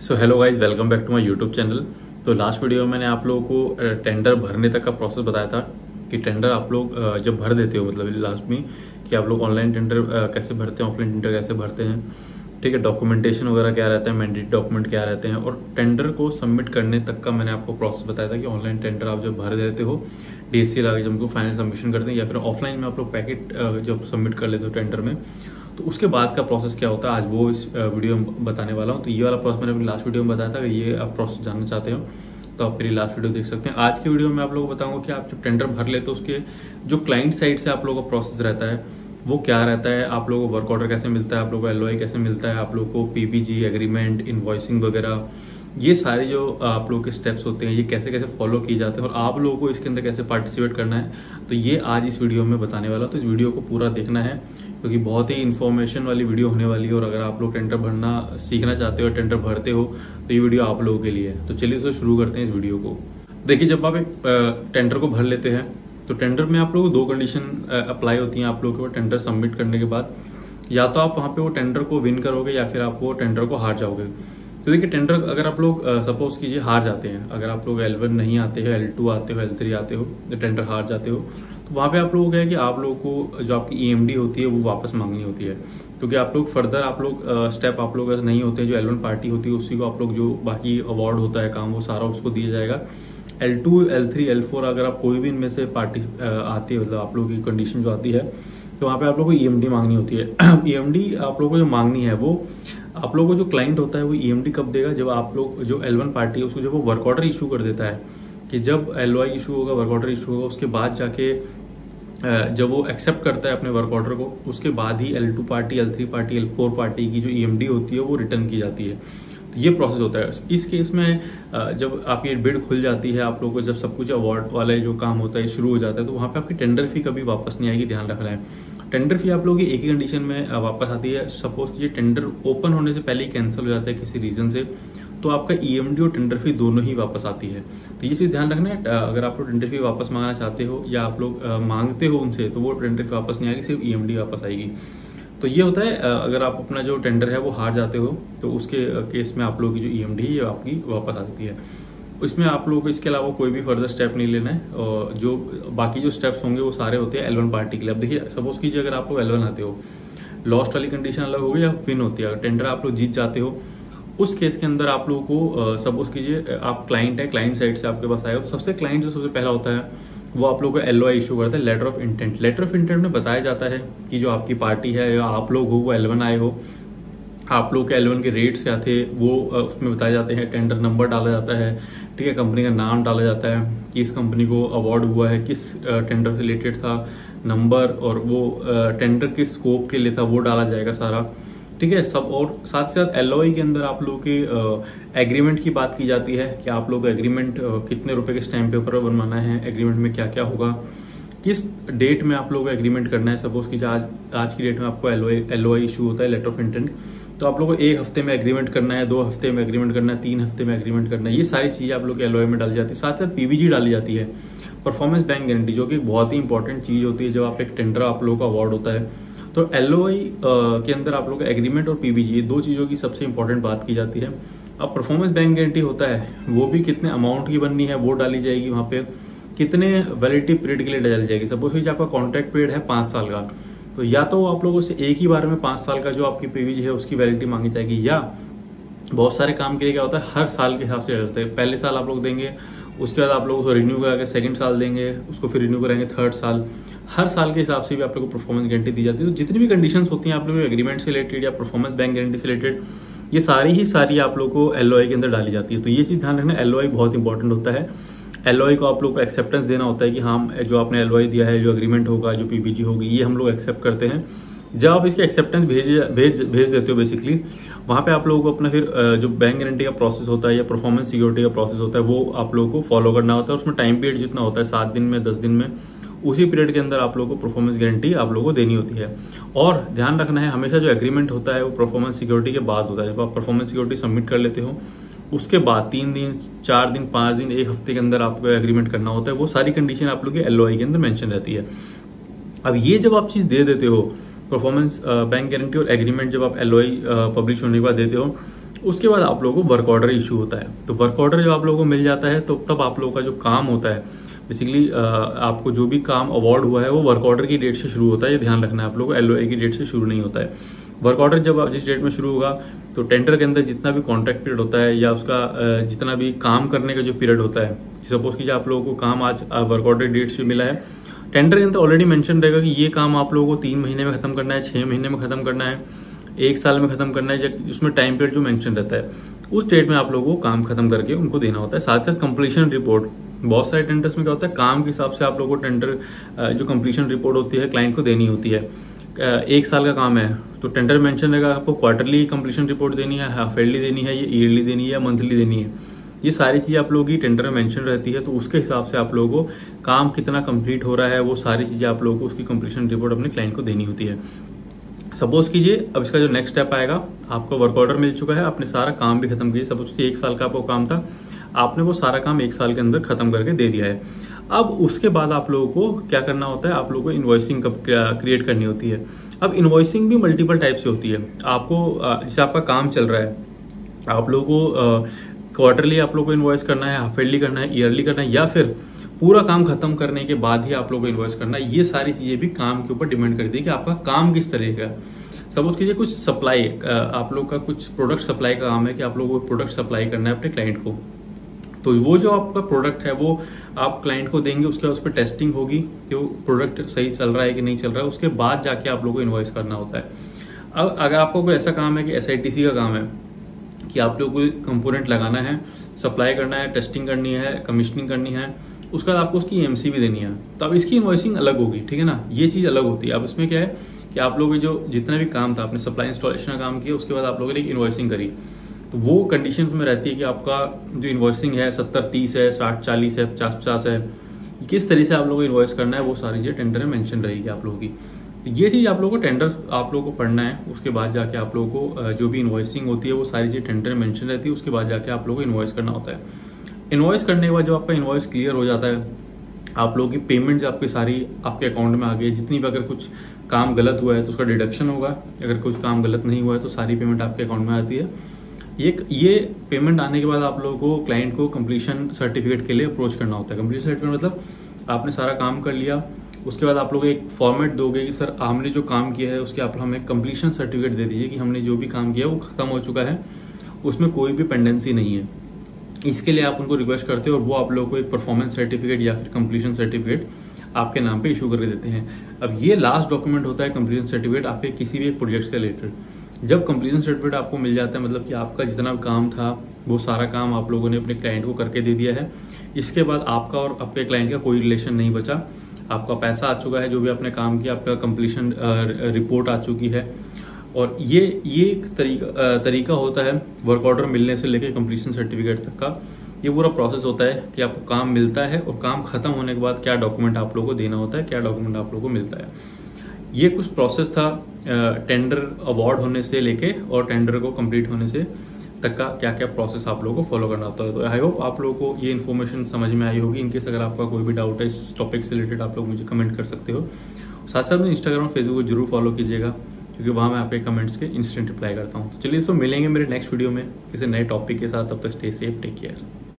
So hello guys, welcome back to my YouTube channel. तो last video में मैंने आप लोगों को टेंडर भरने तक का प्रोसेस बताया था कि टेंडर आप लोग जब भर देते हो, मतलब लास्ट में कि आप लोग ऑनलाइन टेंडर कैसे भरते हैं, ऑफलाइन टेंडर कैसे भरते हैं, ठीक है, डॉक्यूमेंटेशन वगैरह क्या रहता है, मैंडेटरी डॉक्यूमेंट क्या रहते हैं, और टेंडर को सबमिट करने तक का मैंने आपको प्रोसेस बताया था कि ऑनलाइन टेंडर आप जब भर देते हो DSCL आगे जब उनको फाइनल सबमिशन करते हैं, या फिर ऑफलाइन में आप लोग पैकेट जब सबमिट कर लेते हो टेंडर में, तो उसके बाद का प्रोसेस क्या होता है आज वो इस वीडियो में बताने वाला हूँ। तो ये वाला प्रोसेस मैंने अपनी लास्ट वीडियो में बताया था कि ये आप प्रोसेस जानना चाहते हो तो आप मेरी लास्ट वीडियो देख सकते हैं। आज की वीडियो में आप लोगों को बताऊंगा कि आप जब टेंडर भर लेते हो उसके जो क्लाइंट साइड से आप लोगों का प्रोसेस रहता है वो क्या रहता है, आप लोगों को वर्क ऑर्डर कैसे मिलता है, आप लोगों को LOI कैसे मिलता है, आप लोगों को PPG एग्रीमेंट, इनवॉइसिंग वगैरह, ये सारे जो आप लोगों के स्टेप्स होते हैं ये कैसे कैसे फॉलो किए जाते हैं और आप लोगों को इसके अंदर कैसे पार्टिसिपेट करना है, तो ये आज इस वीडियो में बताने वाला। तो इस वीडियो को पूरा देखना है क्योंकि बहुत ही इन्फॉर्मेशन वाली वीडियो होने वाली है, और अगर आप लोग टेंडर भरना सीखना चाहते हो, टेंडर भरते हो, तो ये वीडियो आप लोगों के लिए है। तो चलिए इसको शुरू करते हैं इस वीडियो को। देखिए, जब आप एक टेंडर को भर लेते हैं तो टेंडर में आप लोगों को 2 कंडीशन अप्लाई होती हैं आप लोगों को टेंडर सबमिट करने के बाद। या तो आप वहां पे वो टेंडर को विन करोगे या फिर आप वो टेंडर को हार जाओगे। तो देखिए, टेंडर अगर आप लोग सपोज कीजिए हार जाते हैं, अगर आप लोग L1 नहीं आते हो, L2 आते हो, L3 आते हो, टेंडर हार जाते हो, तो वहाँ पे आप लोगों को क्या है कि आप लोगों को जो आपकी EMD होती है वो वापस मांगनी होती है, क्योंकि आप लोग फर्दर आप लोग स्टेप आप लोग नहीं होते। जो L1 पार्टी होती है उसी को आप लोग जो बाकी अवार्ड होता है काम वो सारा उसको दिया जाएगा। L2, L3, L4 अगर आप कोई भी इनमें से पार्टी आती है, मतलब आप लोगों की कंडीशन जो आती है, तो वहाँ पे आप लोगों को EMD मांगनी होती है। EMD आप लोगों को जो मांगनी है वो आप लोगों को जो क्लाइंट होता है वो EMD कब देगा, जब आप लोग जो L1 पार्टी है उसको जब वो वर्क ऑर्डर इशू कर देता है, कि जब LOI इशू होगा, वर्क ऑर्डर इशू होगा, उसके बाद जाके जब वो एक्सेप्ट करता है अपने वर्क ऑर्डर को, उसके बाद ही L2 party, L3 party, L4 party की जो EMD होती है वो रिटर्न की जाती है। तो ये प्रोसेस होता है। इस केस में जब आप ये बिड खुल जाती है, आप लोगों को जब सब कुछ अवार्ड वाले जो काम होता है शुरू हो जाता है, तो वहाँ पे आपकी टेंडर फी कभी वापस नहीं आएगी, ध्यान रखना है। टेंडर फी आप लोगों की एक ही कंडीशन में वापस आती है, सपोज कीजिए टेंडर ओपन होने से पहले ही कैंसिल हो जाता है किसी रीजन से, तो आपका EMD और टेंडर फी दोनों ही वापस आती है। तो ये चीज ध्यान रखना है, अगर आप लोग टेंडर फी वापस मांगना चाहते हो या आप लोग मांगते हो उनसे, तो वो टेंडर फी वापस नहीं आएगी, सिर्फ EMD वापस आएगी। तो ये होता है, अगर आप अपना जो टेंडर है वो हार जाते हो तो उसके केस में आप लोगों की जो EMD है ये आपकी वापस आ जाती है। इसमें आप लोगों को इसके अलावा कोई भी फर्दर स्टेप नहीं लेना है, और जो बाकी जो स्टेप्स होंगे वो सारे होते हैं L1 पार्टी के लिए। अब देखिए, सपोज कीजिए अगर आप लोग L1 आते हो, लॉस्ट वाली कंडीशन अलग होगी या विन होती है। अगर टेंडर आप लोग जीत जाते हो, उस केस के अंदर आप लोगों को सपोज कीजिए आप क्लाइंट है, क्लाइंट साइड से आपके पास आएगा, तो सबसे क्लाइंट जो सबसे पहला होता है वो आप लोगों को LOI इशू करता है, letter of intent. Letter of intent में बताया जाता है कि जो आपकी पार्टी है या आप लोग हो वो L1 आए हो, आप लोग के L1 के रेट्स क्या थे वो उसमें बताए जाते हैं, टेंडर नंबर डाला जाता है, ठीक है, कंपनी का नाम डाला जाता है, किस कंपनी को अवार्ड हुआ है, किस टेंडर से रिलेटेड था नंबर, और वो टेंडर किस स्कोप के लिए था वो डाला जाएगा सारा, ठीक है सब। और साथ साथ LOI के अंदर आप लोगों के एग्रीमेंट की बात की जाती है कि आप लोग एग्रीमेंट कितने रुपए के स्टैम्प पेपर पर बनवाना है, एग्रीमेंट में क्या क्या होगा, किस डेट में आप लोगों को एग्रीमेंट करना है। सपोज की आज की डेट में आपको LOI इशू होता है, लेटर ऑफ इंटेंट, तो आप लोगों को 1 हफ्ते में एग्रीमेंट करना है, 2 हफ्ते में एग्रीमेंट करना है, 3 हफ्ते में एग्रीमेंट करना है। ये सारी चीजें आप लोग के LOI में डाली जाती है। साथ साथ PBG डाली जाती है, परफॉर्मेंस बैंक गारंटी, जो कि बहुत ही इंपॉर्टेंट चीज होती है जब आप एक टेंडर आप लोगों का अवार्ड होता है। तो LOI के अंदर आप लोग एग्रीमेंट और PBG ये 2 चीजों की सबसे इंपॉर्टेंट बात की जाती है। अब परफॉर्मेंस बैंक गारंटी होता है, वो भी कितने अमाउंट की बननी है वो डाली जाएगी, वहां पे कितने वैलिडिटी पीरियड के लिए डाली जाएगी। सपोज कीजिए आपका कॉन्ट्रैक्ट पीरियड है 5 साल का, तो या तो आप लोगों से एक ही बार में 5 साल का जो आपकी PBG है उसकी वैलिडिटी मांगी जाएगी, या बहुत सारे काम के लिए क्या होता है हर साल के हिसाब से डालते हैं। पहले साल आप लोग देंगे, उसके बाद आप लोग उसको रिन्यू करा के सेकंड साल देंगे, उसको फिर रिन्यू करेंगे थर्ड साल, हर साल के हिसाब से भी आप लोग को परफॉर्मेंस गारंटी दी जाती है। तो जितनी भी कंडीशंस होती हैं आप लोग एग्रीमेंट से रिलेटेड या परफॉर्मेंस बैंक गारंटी से रिलेटेड, ये सारी आप लोग को LOI के अंदर डाली जाती है। तो ये चीज ध्यान रखना, LOI बहुत इंपॉर्टेंट होता है। LOI को आप लोग को एक्सेप्टेंस देना होता है कि हाँ जो आपने LOI दिया है, जो एग्रीमेंट होगा, जो PBG होगी, ये हम लोग एक्सेप्ट करते हैं। जब आप इसकी एक्सेप्टेंस भेज देते हो बेसिकली, वहां पे आप लोगों को अपना फिर जो बैंक गारंटी का प्रोसेस होता है या परफॉर्मेंस सिक्योरिटी का प्रोसेस होता है वो आप लोगों को फॉलो करना होता है। उसमें टाइम पीरियड जितना होता है 7 दिन में, 10 दिन में, उसी पीरियड के अंदर आप लोगों को परफॉर्मेंस गारंटी आप लोगों को देनी होती है। और ध्यान रखना है, हमेशा जो एग्रीमेंट होता है वो परफॉर्मेंस सिक्योरिटी के बाद होता है। जब आप परफॉर्मेंस सिक्योरिटी सबमिट कर लेते हो उसके बाद 3 दिन, 4 दिन, 5 दिन, 1 हफ्ते के अंदर आपको एग्रीमेंट करना होता है। वो सारी कंडीशन आप लोग के LOI के अंदर मेंशन रहती है। अब ये जब आप चीज दे देते हो, परफॉर्मेंस बैंक गारंटी और एग्रीमेंट जब आप LOI पब्लिश होने के बाद देते हो, उसके बाद आप लोगों को वर्क ऑर्डर इशू होता है। तो वर्क ऑर्डर जब आप लोगों को मिल जाता है तो तब आप लोगों का जो काम होता है, बेसिकली आपको जो भी काम अवार्ड हुआ है वो वर्क ऑर्डर की डेट से शुरू होता है। ये ध्यान रखना है आप लोगों को, LOA की डेट से शुरू नहीं होता है। वर्क ऑर्डर जब जिस डेट में शुरू होगा तो टेंडर के अंदर जितना भी कॉन्ट्रैक्ट पीरियड होता है या उसका जितना भी काम करने का जो पीरियड होता है, सपोज कीजिए आप लोगों को काम आज वर्क ऑर्डर डेट से मिला है, टेंडर के अंदर ऑलरेडी मेंशन रहेगा कि ये काम आप लोगों को 3 महीने में खत्म करना है, 6 महीने में खत्म करना है, 1 साल में खत्म करना है, उसमें टाइम पीरियड जो मेंशन रहता है उस डेट में आप लोगों को काम खत्म करके उनको देना होता है। साथ साथ कंप्लीशन रिपोर्ट, बहुत सारे टेंडर्स में क्या होता है, काम के हिसाब से आप लोगों को टेंडर जो कंप्लीशन रिपोर्ट होती है क्लाइंट को देनी होती है। 1 साल का काम है तो टेंडर मेंशन रहेगा आपको क्वार्टरली कंप्लीशन रिपोर्ट देनी है, हाफ ईयरली देनी है, ये ईयरली देनी है या मंथली देनी है। ये सारी चीजें आप लोगों की टेंडर में मेंशन रहती है। तो उसके हिसाब से आप लोगों को काम कितना कंप्लीट हो रहा है वो सारी चीजें आप लोगों को उसकी कंप्लीशन रिपोर्ट अपने क्लाइंट को देनी होती है। सपोज कीजिए अब इसका जो नेक्स्ट स्टेप आएगा, आपको वर्क ऑर्डर मिल चुका है, आपने सारा काम भी खत्म किया। सपोज कि 1 साल का आपको काम था, आपने वो सारा काम 1 साल के अंदर खत्म करके दे दिया है। अब उसके बाद आप लोगों को क्या करना होता है, आप लोगों को इनवॉइसिंग क्रिएट करनी होती है। अब इनवॉइसिंग भी मल्टीपल टाइप से होती है। आपको जैसे आपका काम चल रहा है, आप लोगों को क्वार्टरली आप लोगों को इनवॉइस करना है, हाफ ईयरली करना है, ईयरली करना है, या फिर पूरा काम खत्म करने के बाद ही आप लोगों को इनवॉइस करना है। ये सारी चीजें भी काम के ऊपर डिपेंड करती है कि आपका काम किस तरह का। सपोज कीजिए कुछ सप्लाई, आप लोग का कुछ प्रोडक्ट सप्लाई का काम है कि आप लोगों को प्रोडक्ट सप्लाई करना है अपने क्लाइंट को। तो वो जो आपका प्रोडक्ट है वो आप क्लाइंट को देंगे, उसके बाद उस पर टेस्टिंग होगी कि वो प्रोडक्ट सही चल रहा है कि नहीं चल रहा है, उसके बाद जाके आप लोगों को इनवॉइस करना होता है। अब अगर आपको कोई ऐसा काम है कि SITC का काम है कि आप लोग कोई कंपोनेंट लगाना है, सप्लाई करना है, टेस्टिंग करनी है, कमीशनिंग करनी है, उसके बाद आपको उसकी EMC भी देनी है, तो अब इसकी इनवॉइसिंग अलग होगी, ठीक है ना। ये चीज अलग होती है। अब इसमें क्या है कि आप लोगों के जो जितना भी काम था, आपने सप्लाई इंस्टॉलेशन का काम किया, उसके बाद आप लोगों ने इनवॉइसिंग करी, तो वो कंडीशंस में रहती है कि आपका जो इनवॉइसिंग है 70-30 है, 60-40 है, 50-50 है, किस तरह से आप लोगों को इनवॉइस करना है वो सारी चीजें टेंडर में मेंशन रहेगी आप लोगों की। ये चीज आप लोगों को टेंडर आप लोगों को पढ़ना है, उसके बाद जाके आप लोगों को जो भी इनवॉइसिंग होती है वो सारी चीज टेंडर में मेंशन रहती है, उसके बाद जाके आप लोगों को इनवॉइस करना होता है। इनवॉइस करने के बाद जब आपका इनवॉइस क्लियर हो जाता है, आप लोगों की पेमेंट जो आपकी सारी आपके अकाउंट में आ गई है, जितनी भी अगर कुछ काम गलत हुआ है तो उसका डिडक्शन होगा, अगर कुछ काम गलत नहीं हुआ है तो सारी पेमेंट आपके अकाउंट में आती है। ये पेमेंट आने के बाद आप लोगों को क्लाइंट को कंप्लीशन सर्टिफिकेट के लिए अप्रोच करना होता है। कंप्लीशन सर्टिफिकेट मतलब आपने सारा काम कर लिया, उसके बाद आप लोग एक फॉर्मेट दोगे कि सर हमने जो काम किया है उसके आप हमें कंप्लीशन सर्टिफिकेट दे दीजिए कि हमने जो भी काम किया वो खत्म हो चुका है, उसमें कोई भी पेंडेंसी नहीं है। इसके लिए आप उनको रिक्वेस्ट करते हो और वो आप लोगों को एक परफॉर्मेंस सर्टिफिकेट या फिर कंप्लीशन सर्टिफिकेट आपके नाम पे इशू करके देते हैं। अब ये लास्ट डॉक्यूमेंट होता है कंप्लीशन सर्टिफिकेट आपके किसी भी एक प्रोजेक्ट से रिलेटेड। जब कंप्लीशन सर्टिफिकेट आपको मिल जाता है, मतलब कि आपका जितना काम था वो सारा काम आप लोगों ने अपने क्लाइंट को करके दे दिया है, इसके बाद आपका और आपके क्लाइंट का कोई रिलेशन नहीं बचा, आपका पैसा आ चुका है, जो भी आपने काम किया आपका कंप्लीशन रिपोर्ट आ चुकी है। और ये एक तरीका होता है वर्क ऑर्डर मिलने से लेकर कंप्लीशन सर्टिफिकेट तक का। ये पूरा प्रोसेस होता है कि आपको काम मिलता है और काम खत्म होने के बाद क्या डॉक्यूमेंट आप लोगों को देना होता है, क्या डॉक्यूमेंट आप लोगों को मिलता है। ये कुछ प्रोसेस था टेंडर अवार्ड होने से लेके और टेंडर को कंप्लीट होने से तक का क्या क्या प्रोसेस आप लोगों को फॉलो करना होता है। तो आई होप आप लोगों को ये इन्फॉर्मेशन समझ में आई होगी। इनकेस अगर आपका कोई भी डाउट है इस टॉपिक से रिलेटेड आप लोग मुझे कमेंट कर सकते हो। साथ साथ में इंस्टाग्राम और फेसबुक को जरूर फॉलो कीजिएगा, क्योंकि वहां मैं आपके कमेंट्स के इंस्टेंट रिप्लाई करता हूँ। तो चलिए मिलेंगे मेरे नेक्स्ट वीडियो में किसी नए टॉपिक के साथ। तब तक स्टे सेफ, टेक केयर।